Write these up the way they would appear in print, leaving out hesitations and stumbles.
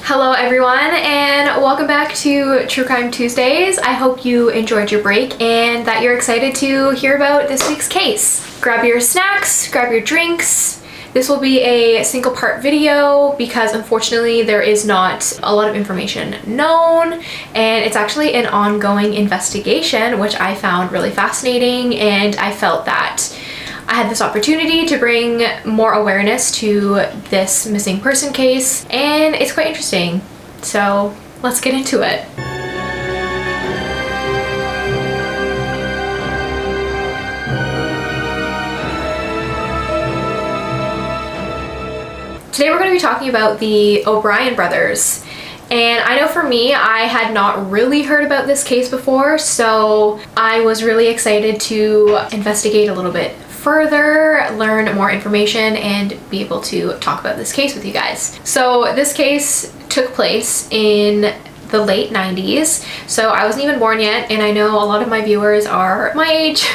Hello everyone and welcome back to True Crime Tuesdays. I hope you enjoyed your break and that you're excited to hear about this week's case. Grab your snacks, grab your drinks. This will be a single part video because unfortunately there is not a lot of information known, and it's actually an ongoing investigation which I found really fascinating, and I felt that I had this opportunity to bring more awareness to this missing person case, and it's quite interesting. So let's get into it. Today we're going to be talking about the O'Brien brothers. And I know for me, I had not really heard about this case before, so I was really excited to investigate a little bit further, learn more information, and be able to talk about this case with you guys. So this case took place in the late 90s, so I wasn't even born yet, and I know a lot of my viewers are my age,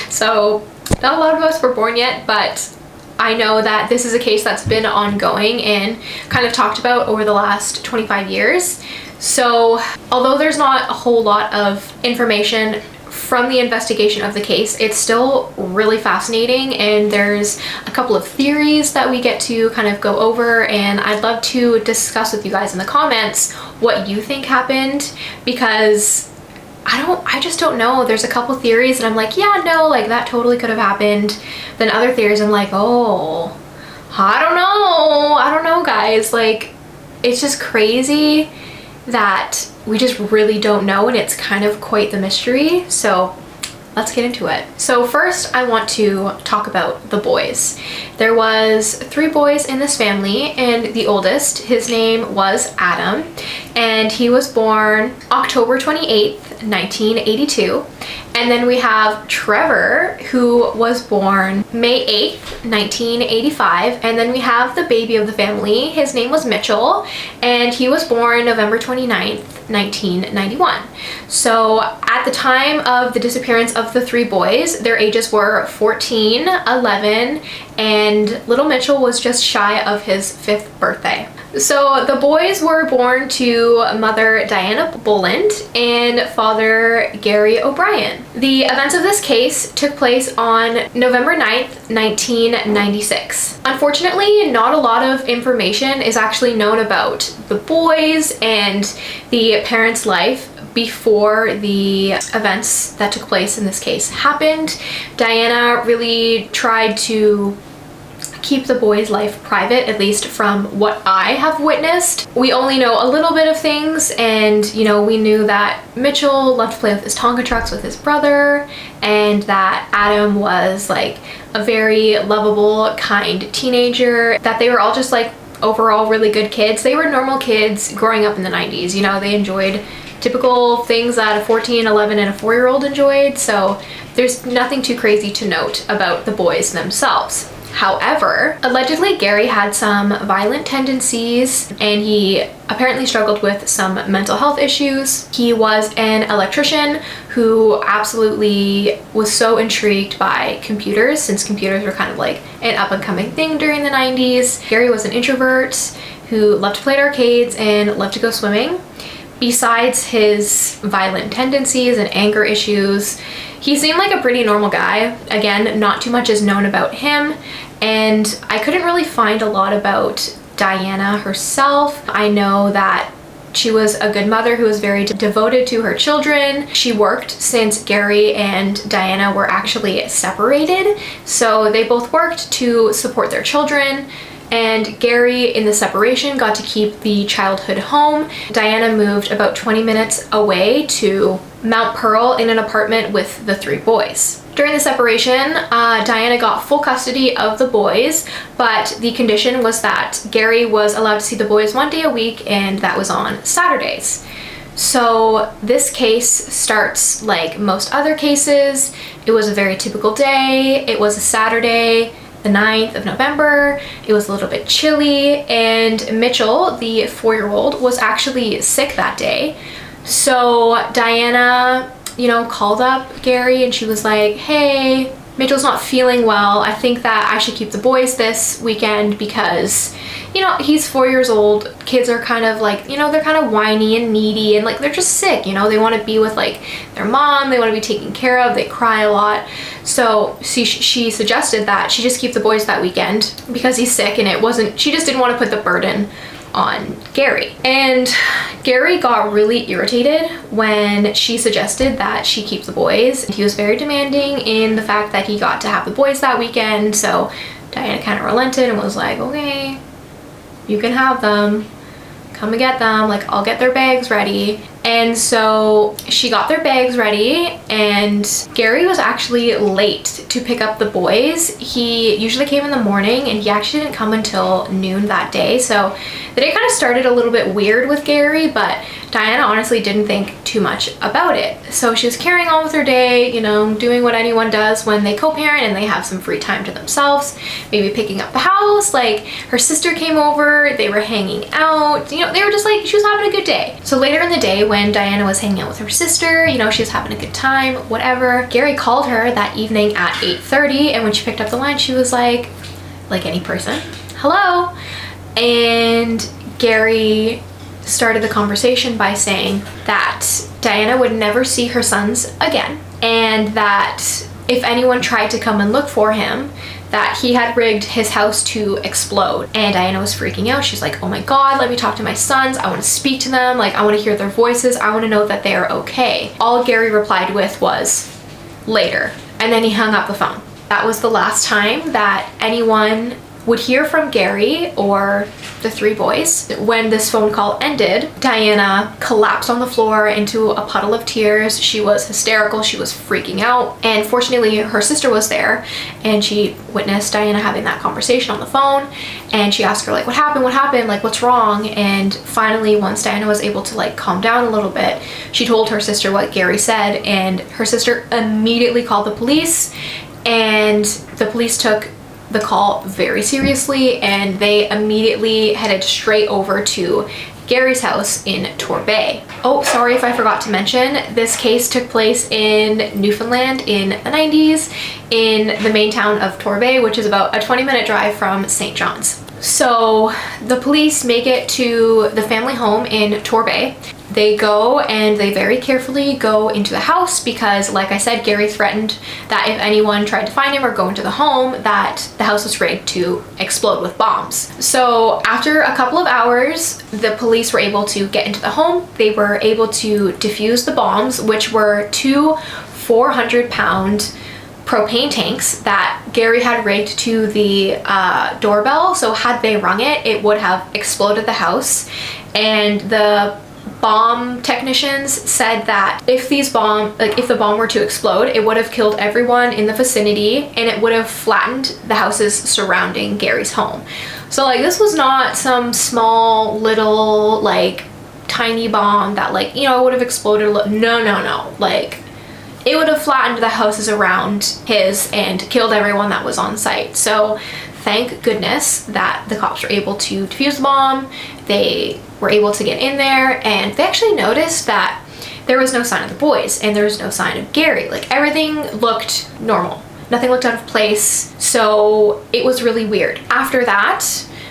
so not a lot of us were born yet, but I know that this is a case that's been ongoing and kind of talked about over the last 25 years. So although there's not a whole lot of information from the investigation of the case, it's still really fascinating, and there's a couple of theories that we get to kind of go over, and I'd love to discuss with you guys in the comments what you think happened, because I just don't know. There's a couple theories and I'm like, yeah, no, like that totally could have happened. Then other theories I'm like, oh, I don't know guys, like it's just crazy that we just really don't know, and it's kind of quite the mystery. So let's get into it. So first I want to talk about the boys. There was 3 boys in this family, and the oldest, his name was Adam, and he was born October 28th, 1982. And then we have Trevor, who was born May 8th, 1985. And then we have the baby of the family. His name was Mitchell, and he was born November 29th, 1991. So at the time of the disappearance of the 3 boys, their ages were 14, 11, and little Mitchell was just shy of his 5th birthday. So the boys were born to mother Diana Boland and father Gary O'Brien. The events of this case took place on November 9th, 1996. Unfortunately, not a lot of information is actually known about the boys and the parents' life before the events that took place in this case happened. Diana really tried to keep the boys' life private, at least from what I have witnessed. We only know a little bit of things, and you know, we knew that Mitchell loved to play with his Tonka trucks with his brother, and that Adam was like a very lovable, kind teenager, that they were all just like overall really good kids. They were normal kids growing up in the 90s, you know, they enjoyed typical things that a 14, 11, and a 4-year-old enjoyed, so there's nothing too crazy to note about the boys themselves. However, allegedly Gary had some violent tendencies, and he apparently struggled with some mental health issues. He was an electrician who absolutely was so intrigued by computers, since computers were kind of like an up-and-coming thing during the 90s. Gary was an introvert who loved to play at arcades and loved to go swimming. Besides his violent tendencies and anger issues, he seemed like a pretty normal guy. Again, not too much is known about him, and I couldn't really find a lot about Diana herself. I know that she was a good mother who was very devoted to her children. She worked since Gary and Diana were actually separated, so they both worked to support their children. And Gary, in the separation, got to keep the childhood home. Diana moved about 20 minutes away to Mount Pearl in an apartment with the 3 boys. During the separation, Diana got full custody of the boys, but the condition was that Gary was allowed to see the boys 1 day a week, and that was on Saturdays. So this case starts like most other cases. It was a very typical day. It was a Saturday, the 9th of November. It was a little bit chilly, and Mitchell, the 4-year-old, was actually sick that day. So Diana, you know, called up Gary and she was like, hey, Mitchell's not feeling well. I think that I should keep the boys this weekend because, you know, he's 4 years old. Kids are kind of like, you know, they're kind of whiny and needy and like they're just sick, you know, they want to be with like their mom, they want to be taken care of, they cry a lot. So she suggested that she just keep the boys that weekend because he's sick, and she just didn't want to put the burden on Gary. And Gary got really irritated when she suggested that she keep the boys. He was very demanding in the fact that he got to have the boys that weekend, so Diana kind of relented and was like, okay, you can have them, come and get them, like I'll get their bags ready. And so she got their bags ready, and Gary was actually late to pick up the boys. He usually came in the morning and he actually didn't come until noon that day. So the day kind of started a little bit weird with Gary, but Diana honestly didn't think too much about it. So she was carrying on with her day, you know, doing what anyone does when they co-parent and they have some free time to themselves, maybe picking up the house. Like her sister came over, they were hanging out, you know, they were just like, she was having a good day. So later in the day when Diana was hanging out with her sister, you know, she was having a good time, whatever, Gary called her that evening at 8:30, and when she picked up the line, she was like any person, hello. And Gary started the conversation by saying that Diana would never see her sons again, and that if anyone tried to come and look for him, that he had rigged his house to explode. And Diana was freaking out. She's like, oh my God, let me talk to my sons. I want to speak to them. Like, I want to hear their voices. I want to know that they are okay. All Gary replied with was, later. And then he hung up the phone. That was the last time that anyone would hear from Gary or the three boys. When this phone call ended, Diana collapsed on the floor into a puddle of tears. She was hysterical, she was freaking out, and fortunately her sister was there and she witnessed Diana having that conversation on the phone, and she asked her like, what happened, like what's wrong? And finally, once Diana was able to like calm down a little bit, she told her sister what Gary said, and her sister immediately called the police, and the police took the call very seriously, and they immediately headed straight over to Gary's house in Torbay. Oh, sorry if I forgot to mention, this case took place in Newfoundland in the 90s in the main town of Torbay, which is about a 20-minute drive from St. John's. So the police make it to the family home in Torbay. They go and they very carefully go into the house because, like I said, Gary threatened that if anyone tried to find him or go into the home, that the house was rigged to explode with bombs. So after a couple of hours, the police were able to get into the home. They were able to defuse the bombs, which were two 400-pound propane tanks that Gary had rigged to the doorbell. So had they rung it, it would have exploded the house. And the bomb technicians said that if the bomb were to explode, it would have killed everyone in the vicinity and it would have flattened the houses surrounding Gary's home. So like, this was not some small little like tiny bomb that like, you know, would have exploded. No, like it would have flattened the houses around his and killed everyone that was on site. So thank goodness that the cops were able to defuse the bomb. They were able to get in there, and they actually noticed that there was no sign of the boys and there was no sign of Gary. Like everything looked normal. Nothing looked out of place. So it was really weird. After that,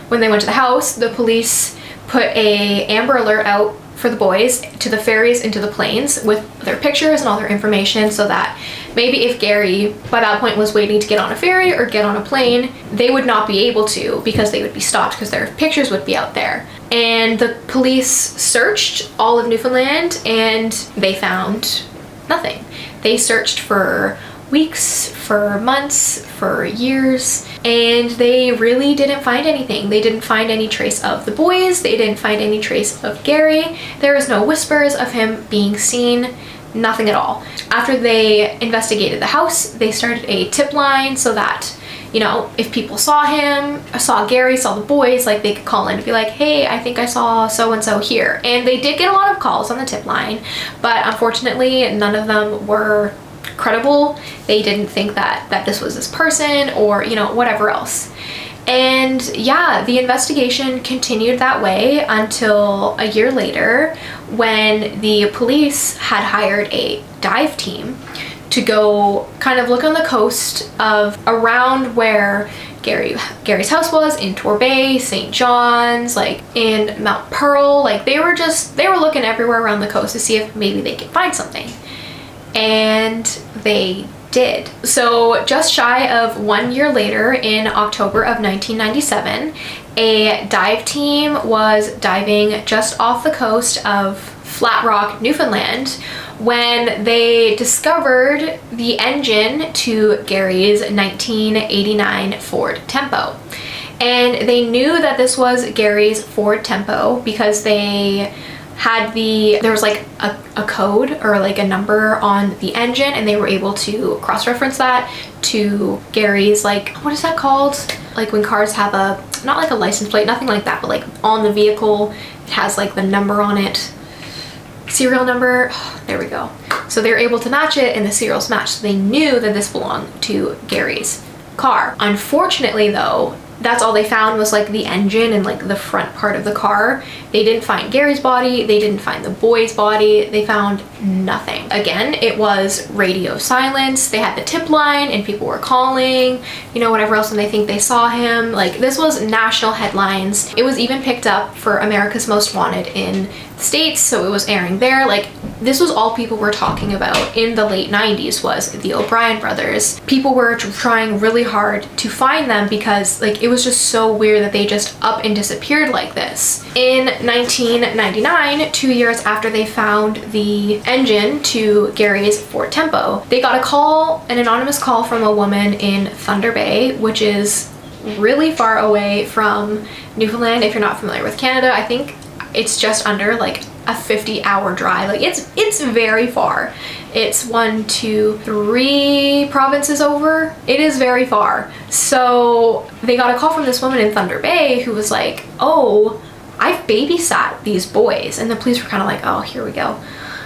when they went to the house, the police put a Amber Alert out for the boys to the ferries and to the planes with their pictures and all their information, so that maybe if Gary by that point was waiting to get on a ferry or get on a plane, they would not be able to because they would be stopped because their pictures would be out there. And the police searched all of Newfoundland and they found nothing. They searched for weeks, for months, for years, and they really didn't find anything. They didn't find any trace of the boys. They didn't find any trace of Gary. There was no whispers of him being seen, nothing at all. After they investigated the house, they started a tip line so that, you know, if people saw him, saw Gary, saw the boys, like they could call in and be like, hey, I think I saw so-and-so here. And they did get a lot of calls on the tip line, but unfortunately none of them were credible. They didn't think that this was this person or, you know, whatever else. And yeah, the investigation continued that way until a year later when the police had hired a dive team to go kind of look on the coast of around where Gary's house was, in Torbay, St. John's, like in Mount Pearl. Like they were looking everywhere around the coast to see if maybe they could find something. And they did. So just shy of 1 year later, in October of 1997, a dive team was diving just off the coast of Flat Rock, Newfoundland, when they discovered the engine to Gary's 1989 Ford Tempo. And they knew that this was Gary's Ford Tempo because there was like a code or like a number on the engine, and they were able to cross-reference that to Gary's, like, what is that called? Like when cars have not like a license plate, nothing like that, but like on the vehicle, it has like the number on it. Serial number, there we go. So they were able to match it and the serials matched. So they knew that this belonged to Gary's car. Unfortunately though, that's all they found was like the engine and like the front part of the car. They didn't find Gary's body, they didn't find the boy's body, they found nothing. Again, it was radio silence. They had the tip line and people were calling, you know, whatever else, and they think they saw him. Like this was national headlines. It was even picked up for America's Most Wanted in the States, so it was airing there. Like this was all people were talking about in the late 90s was the O'Brien brothers. People were trying really hard to find them because like it was just so weird that they just up and disappeared like this. In 1999, 2 years after they found the engine to Gary's Ford Tempo, they got an anonymous call from a woman in Thunder Bay, which is really far away from Newfoundland. If you're not familiar with Canada, I think it's just under like a 50-hour drive. Like it's very far. It's 1, 2, 3 provinces over. It is very far. So they got a call from this woman in Thunder Bay who was like, oh, I've babysat these boys. And the police were kind of like, oh, here we go.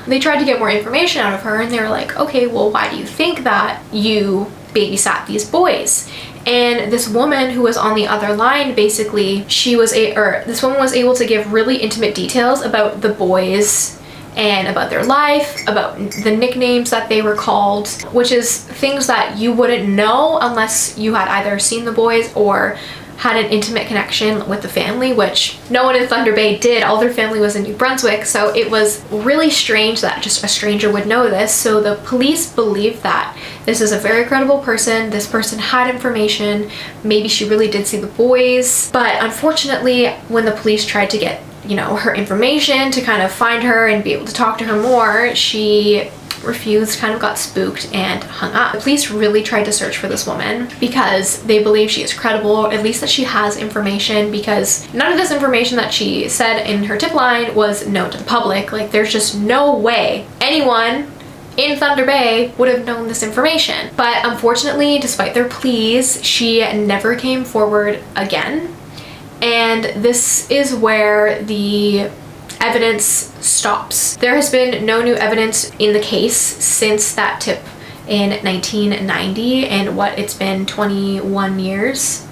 They tried to get more information out of her and they were like, okay, well, why do you think that you babysat these boys? And this woman who was on the other line, basically, this woman was able to give really intimate details about the boys and about their life, about the nicknames that they were called, which is things that you wouldn't know unless you had either seen the boys or had an intimate connection with the family, which no one in Thunder Bay did. All their family was in New Brunswick, so it was really strange that just a stranger would know this. So the police believed that this is a very credible person. This person had information. Maybe she really did see the boys. But unfortunately, when the police tried to get, you know, her information to kind of find her and be able to talk to her more, she refused, kind of got spooked and hung up. The police really tried to search for this woman because they believe she is credible, at least that she has information, because none of this information that she said in her tip line was known to the public. Like there's just no way anyone in Thunder Bay would have known this information. But unfortunately, despite their pleas, she never came forward again. And this is where the evidence stops. There has been no new evidence in the case since that tip in 1990, and what, it's been 21 years?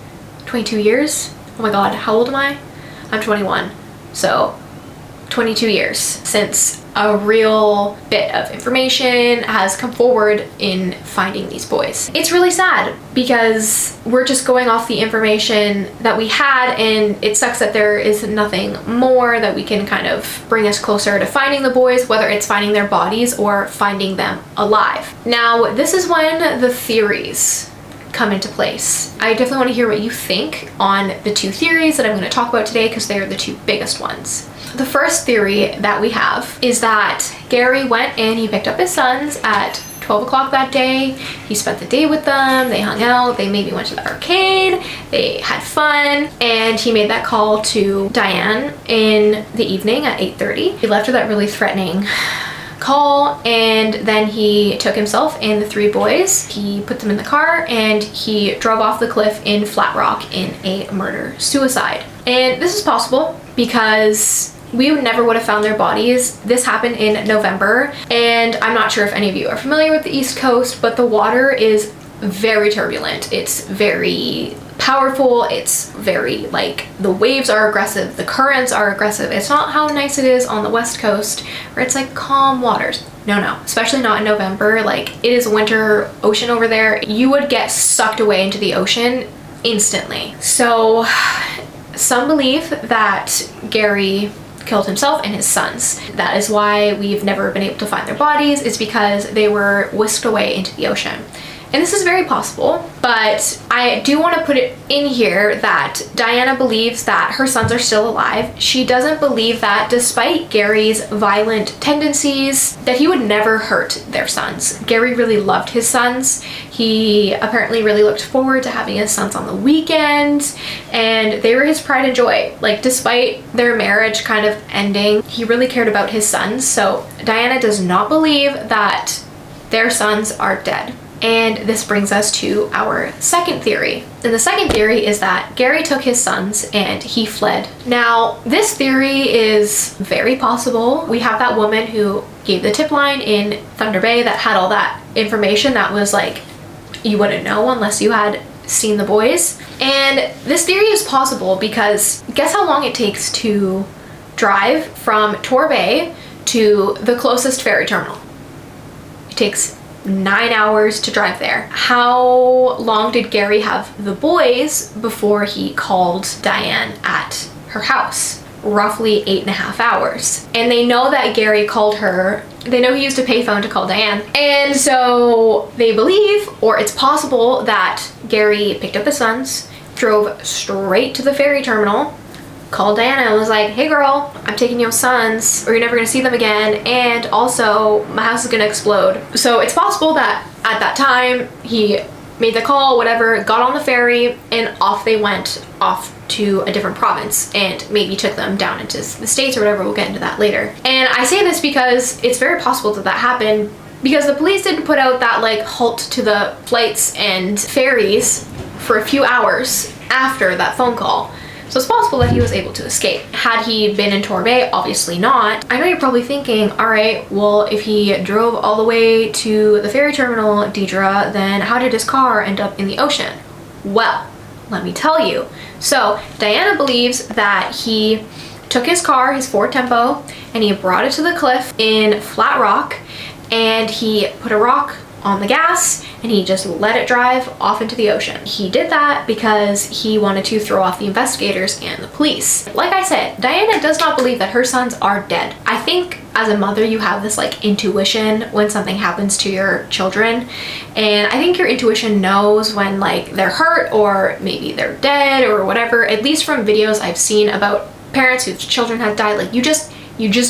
22 years? Oh my god, how old am I? I'm 21. So 22 years since a real bit of information has come forward in finding these boys. It's really sad because we're just going off the information that we had, and it sucks that there is nothing more that we can kind of bring us closer to finding the boys, whether it's finding their bodies or finding them alive. Now, this is when the theories come into place. I definitely want to hear what you think on the two theories that I'm going to talk about today, because they are the two biggest ones. The first theory that we have is that Gary went and he picked up his sons at 12 o'clock that day. He spent the day with them, they hung out, they maybe went to the arcade, they had fun, and he made that call to Diane in the evening at 8:30. He left her that really threatening call, and then he took himself and the three boys, he put them in the car, and he drove off the cliff in Flat Rock in a murder-suicide. And this is possible because we never would have found their bodies. This happened in November, and I'm not sure if any of you are familiar with the East Coast, but the water is very turbulent. It's very powerful. It's very, like, the waves are aggressive, the currents are aggressive. It's not how nice it is on the West Coast where it's like calm waters. no, especially not in November. Like, it is winter ocean over there. You would get sucked away into the ocean instantly. So some believe that Gary killed himself and his sons. That is why we've never been able to find their bodies, is because they were whisked away into the ocean. And this is very possible, but I do want to put it in here that Diana believes that her sons are still alive. She doesn't believe that, despite Gary's violent tendencies, that he would never hurt their sons. Gary really loved his sons. He apparently really looked forward to having his sons on the weekends, and they were his pride and joy. Like, despite their marriage kind of ending, he really cared about his sons. So Diana does not believe that their sons are dead. And this brings us to our second theory. And the second theory is that Gary took his sons and he fled. Now, this theory is very possible. We have that woman who gave the tip line in Thunder Bay that had all that information that was like, you wouldn't know unless you had seen the boys. And this theory is possible because guess how long it takes to drive from Torbay to the closest ferry terminal? It takes 9 hours to drive there. How long did Gary have the boys before he called Diane at her house? Roughly 8.5 hours. And they know that Gary called her. They know he used a payphone to call Diane. And so they believe, or it's possible, that Gary picked up the sons, drove straight to the ferry terminal, called Diana and was like, hey girl, I'm taking your sons or you're never gonna see them again, and also my house is gonna explode. So it's possible that at that time he made the call, whatever, got on the ferry, and off they went off to a different province and maybe took them down into the States or whatever. We'll get into that later. And I say this because it's very possible that that happened, because the police didn't put out that like halt to the flights and ferries for a few hours after that phone call. So it's possible that he was able to escape. Had he been in Torbay? Obviously not. I know you're probably thinking, all right, well, if he drove all the way to the ferry terminal, Deidre, then how did his car end up in the ocean? Well, let me tell you. So Diana believes that he took his car, his Ford Tempo, and he brought it to the cliff in Flat Rock, and he put a rock on the gas and he just let it drive off into the ocean. He did that because he wanted to throw off the investigators and the police. Like I said, Diana does not believe that her sons are dead. I think as a mother you have this like intuition when something happens to your children, and I think your intuition knows when like they're hurt or maybe they're dead or whatever. At least from videos I've seen about parents whose children have died, like you just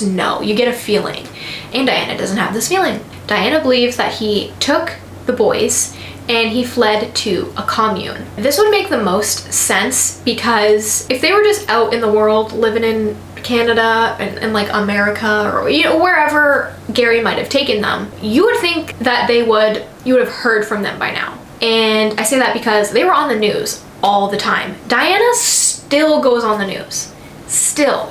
know, you get a feeling. And Diana doesn't have this feeling. Diana believes that he took the boys and he fled to a commune. This would make the most sense, because if they were just out in the world living in Canada and like America or wherever Gary might have taken them, you would think that you would have heard from them by now. And I say that because they were on the news all the time. Diana still goes on the news.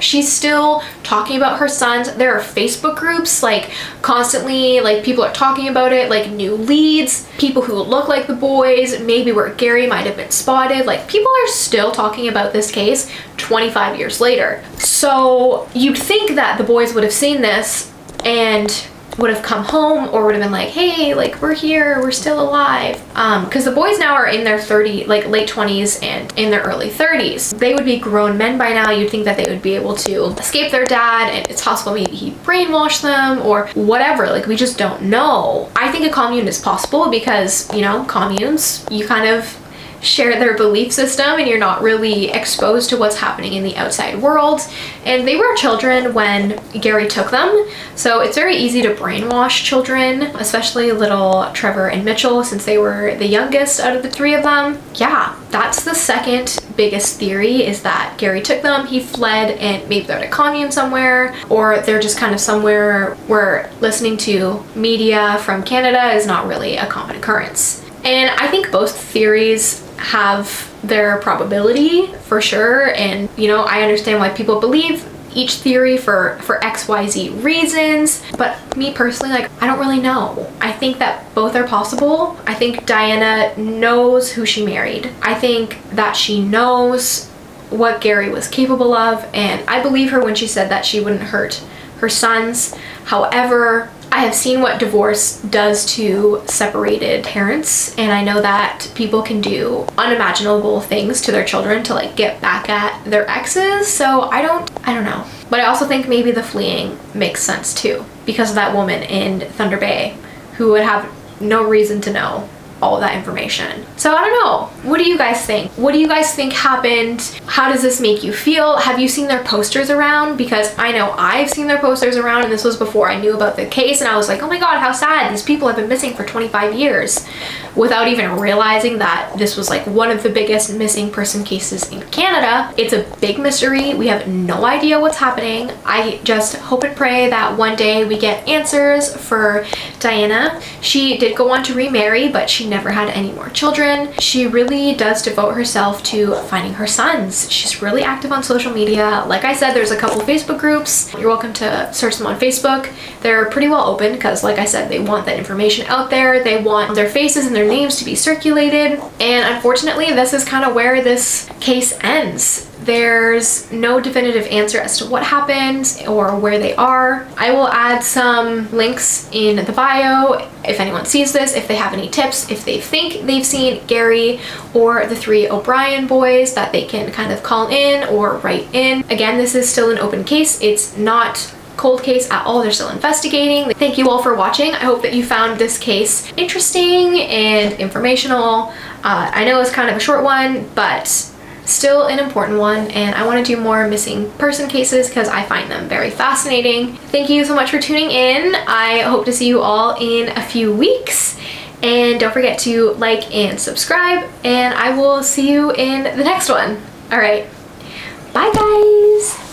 She's still talking about her sons. There are Facebook groups, like constantly, like people are talking about it, like new leads, people who look like the boys, maybe where Gary might have been spotted. Like people are still talking about this case 25 years later. So you'd think that the boys would have seen this and would have come home, or would have been like, hey, like we're here, we're still alive, because the boys now are in their late 20s and in their early 30s. They would be grown men by now. You'd think that they would be able to escape their dad, and it's possible maybe he brainwashed them or whatever. Like, we just don't know. I think a commune is possible because, communes, you kind of share their belief system and you're not really exposed to what's happening in the outside world. And they were children when Gary took them, so it's very easy to brainwash children, especially little Trevor and Mitchell, since they were the youngest out of the three of them. Yeah, that's the second biggest theory, is that Gary took them, he fled, and maybe they're at a commune somewhere, or they're just kind of somewhere where listening to media from Canada is not really a common occurrence. And I think both theories have their probability for sure, and I understand why people believe each theory for XYZ reasons, but me personally, like, I don't really know. I think that both are possible. I think Diana knows who she married. I think that she knows what Gary was capable of, and I believe her when she said that she wouldn't hurt her sons. However, I have seen what divorce does to separated parents, and I know that people can do unimaginable things to their children to like get back at their exes. So I don't know. But I also think maybe the fleeing makes sense too, because of that woman in Thunder Bay who would have no reason to know all of that information. So I don't know. What do you guys think? What do you guys think happened? How does this make you feel? Have you seen their posters around? Because I know I've seen their posters around, and this was before I knew about the case, and I was like, oh my god, how sad. These people have been missing for 25 years without even realizing that this was like one of the biggest missing person cases in Canada. It's a big mystery. We have no idea what's happening. I just hope and pray that one day we get answers for Diana. She did go on to remarry, but she never had any more children. She really does devote herself to finding her sons. She's really active on social media. Like I said, there's a couple Facebook groups. You're welcome to search them on Facebook. They're pretty well open because, like I said, they want that information out there. They want their faces and their names to be circulated. And unfortunately, this is kind of where this case ends. There's no definitive answer as to what happened or where they are. I will add some links in the bio if anyone sees this, if they have any tips, if they think they've seen Gary or the 3 O'Brien boys, that they can kind of call in or write in. Again, this is still an open case. It's not cold case at all. They're still investigating. Thank you all for watching. I hope that you found this case interesting and informational. I know it's kind of a short one, but still an important one, and I want to do more missing person cases because I find them very fascinating. Thank you so much for tuning in. I hope to see you all in a few weeks, and don't forget to like and subscribe, and I will see you in the next one. All right, bye guys.